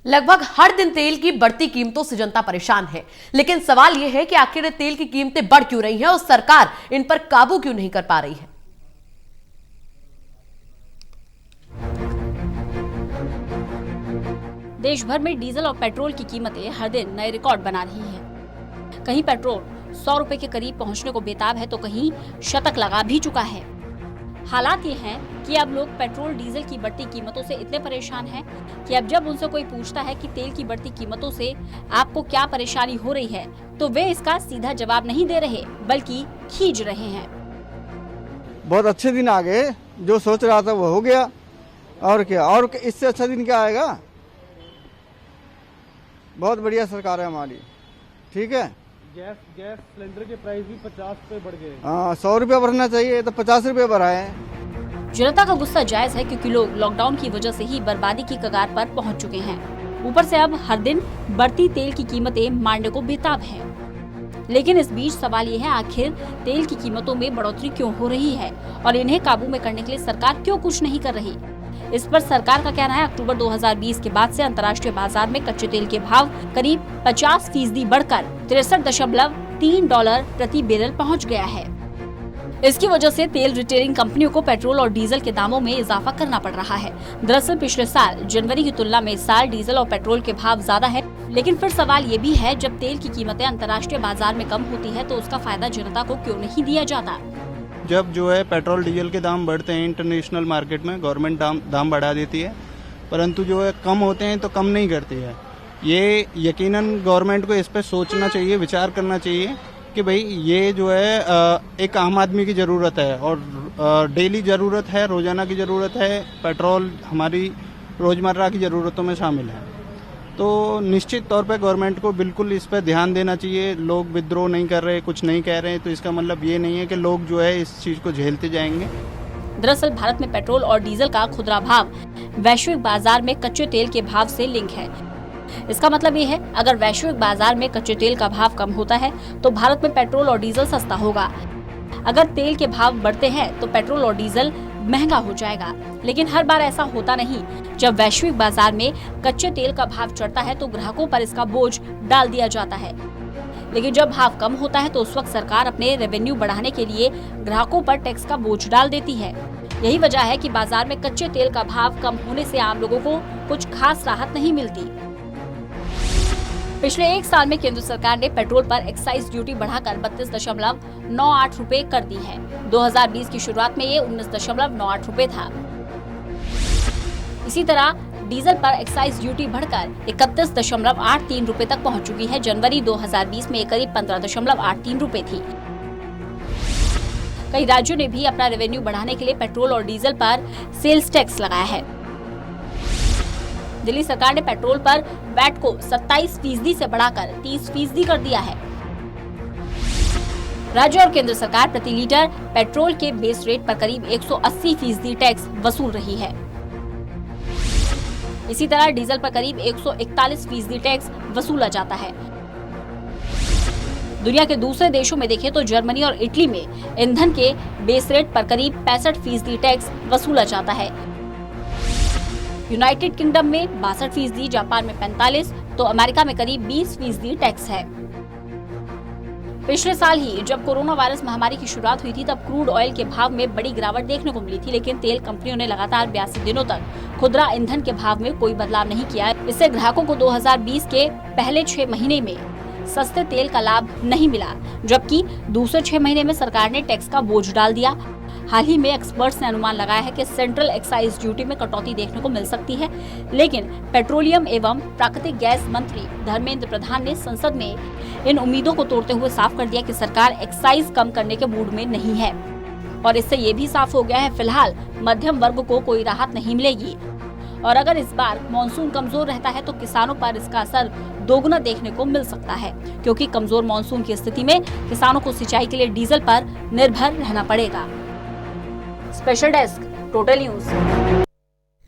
लगभग हर दिन तेल की बढ़ती कीमतों से जनता परेशान है, लेकिन सवाल यह है कि आखिर तेल की कीमतें बढ़ क्यों रही हैं और सरकार इन पर काबू क्यों नहीं कर पा रही है। देश भर में डीजल और पेट्रोल की कीमतें हर दिन नए रिकॉर्ड बना रही है। कहीं पेट्रोल 100 रुपए के करीब पहुंचने को बेताब है तो कहीं शतक लगा भी चुका है। हालात ये हैं कि अब लोग पेट्रोल डीजल की बढ़ती कीमतों से इतने परेशान हैं कि अब जब उनसे कोई पूछता है कि तेल की बढ़ती कीमतों से आपको क्या परेशानी हो रही है, तो वे इसका सीधा जवाब नहीं दे रहे बल्कि खींच रहे हैं। बहुत अच्छे दिन आ गए, जो सोच रहा था वो हो गया। और क्या, और इससे अच्छा दिन क्या आएगा। बहुत बढ़िया सरकार है हमारी, ठीक है। गैस सिलेंडर के प्राइस भी 50 रुपए बढ़ गए। हाँ, 100 रुपया बढ़ना चाहिए तो 50 रुपये बढ़ाए हैं। जनता का गुस्सा जायज है क्योंकि लोग लॉकडाउन की वजह से ही बर्बादी की कगार पर पहुंच चुके हैं। ऊपर से अब हर दिन बढ़ती तेल की कीमतें मारने को बेताब हैं। लेकिन इस बीच सवाल ये है, आखिर तेल की कीमतों में बढ़ोतरी क्यों हो रही है और इन्हें काबू में करने के लिए सरकार क्यों कुछ नहीं कर रही। इस पर सरकार का कहना है, अक्टूबर 2020 के बाद से अंतर्राष्ट्रीय बाजार में कच्चे तेल के भाव करीब 50% बढ़कर $63.3 प्रति बैरल पहुंच गया है। इसकी वजह से तेल रिटेलिंग कंपनियों को पेट्रोल और डीजल के दामों में इजाफा करना पड़ रहा है। दरअसल पिछले साल जनवरी की तुलना में इस साल डीजल और पेट्रोल के भाव ज्यादा है, लेकिन फिर सवाल ये भी है, जब तेल की कीमतें अंतर्राष्ट्रीय बाजार में कम होती है तो उसका फायदा जनता को क्यों नहीं दिया जाता। जब जो है पेट्रोल डीजल के दाम बढ़ते हैं इंटरनेशनल मार्केट में, गवर्नमेंट दाम बढ़ा देती है, परंतु जो है कम होते हैं तो कम नहीं करती है। ये यकीनन गवर्नमेंट को इस पर सोचना चाहिए, विचार करना चाहिए कि भाई ये जो है एक आम आदमी की ज़रूरत है और डेली ज़रूरत है, रोज़ाना की ज़रूरत है। पेट्रोल हमारी रोज़मर्रा की ज़रूरतों में शामिल है, तो निश्चित तौर पे गवर्नमेंट को बिल्कुल इस पर ध्यान देना चाहिए। लोग विद्रोह नहीं कर रहे, कुछ नहीं कह रहे हैं, तो इसका मतलब ये नहीं है कि लोग जो है इस चीज़ को झेलते जाएंगे। दरअसल भारत में पेट्रोल और डीजल का खुदरा भाव वैश्विक बाजार में कच्चे तेल के भाव से लिंक है। इसका मतलब ये है, अगर वैश्विक बाजार में कच्चे तेल का भाव कम होता है तो भारत में पेट्रोल और डीजल सस्ता होगा। अगर तेल के भाव बढ़ते हैं तो पेट्रोल और डीजल महंगा हो जाएगा। लेकिन हर बार ऐसा होता नहीं। जब वैश्विक बाजार में कच्चे तेल का भाव चढ़ता है तो ग्राहकों पर इसका बोझ डाल दिया जाता है, लेकिन जब भाव कम होता है तो उस वक्त सरकार अपने रेवेन्यू बढ़ाने के लिए ग्राहकों पर टैक्स का बोझ डाल देती है। यही वजह है कि बाजार में कच्चे तेल का भाव कम होने से आम लोगों को कुछ खास राहत नहीं मिलती। पिछले एक साल में केंद्र सरकार ने पेट्रोल पर एक्साइज ड्यूटी बढ़ाकर 32.98 रुपए कर दी है। 2020 की शुरुआत में ये 19.98 रुपए था। इसी तरह डीजल पर एक्साइज ड्यूटी बढ़कर 31.83 रुपए तक पहुंच चुकी है। जनवरी 2020 में करीब 15.83 रुपए थी। कई राज्यों ने भी अपना रेवेन्यू बढ़ाने के लिए पेट्रोल और डीजल पर सेल्स टैक्स लगाया है। दिल्ली सरकार ने पेट्रोल पर वैट को 27% से बढ़ाकर 30% कर दिया है। राज्य और केंद्र सरकार प्रति लीटर पेट्रोल के बेस रेट पर करीब 180% टैक्स वसूल रही है। इसी तरह डीजल पर करीब 141% टैक्स वसूला जाता है। दुनिया के दूसरे देशों में देखें तो जर्मनी और इटली में ईंधन के बेस रेट पर करीब 65% टैक्स वसूला जाता है। यूनाइटेड किंगडम में 62%, जापान में 45%, तो अमेरिका में करीब 20% टैक्स है। पिछले साल ही जब कोरोना वायरस महामारी की शुरुआत हुई थी तब क्रूड ऑयल के भाव में बड़ी गिरावट देखने को मिली थी, लेकिन तेल कंपनियों ने लगातार 82 दिनों तक खुदरा ईंधन के भाव में कोई बदलाव नहीं किया। इससे ग्राहकों को 2020 के पहले 6 महीने में सस्ते तेल का लाभ नहीं मिला, जबकि दूसरे 6 महीने में सरकार ने टैक्स का बोझ डाल दिया। हाल ही में एक्सपर्ट्स ने अनुमान लगाया है कि सेंट्रल एक्साइज ड्यूटी में कटौती देखने को मिल सकती है, लेकिन पेट्रोलियम एवं प्राकृतिक गैस मंत्री धर्मेंद्र प्रधान ने संसद में इन उम्मीदों को तोड़ते हुए साफ कर दिया कि सरकार एक्साइज कम करने के मूड में नहीं है। और इससे ये भी साफ हो गया है, फिलहाल मध्यम वर्ग को कोई राहत नहीं मिलेगी। और अगर इस बार मॉनसून कमजोर रहता है तो किसानों पर इसका असर दोगुना देखने को मिल सकता है, क्योंकि कमजोर मॉनसून की स्थिति में किसानों को सिंचाई के लिए डीजल पर निर्भर रहना पड़ेगा। Special desk, total news.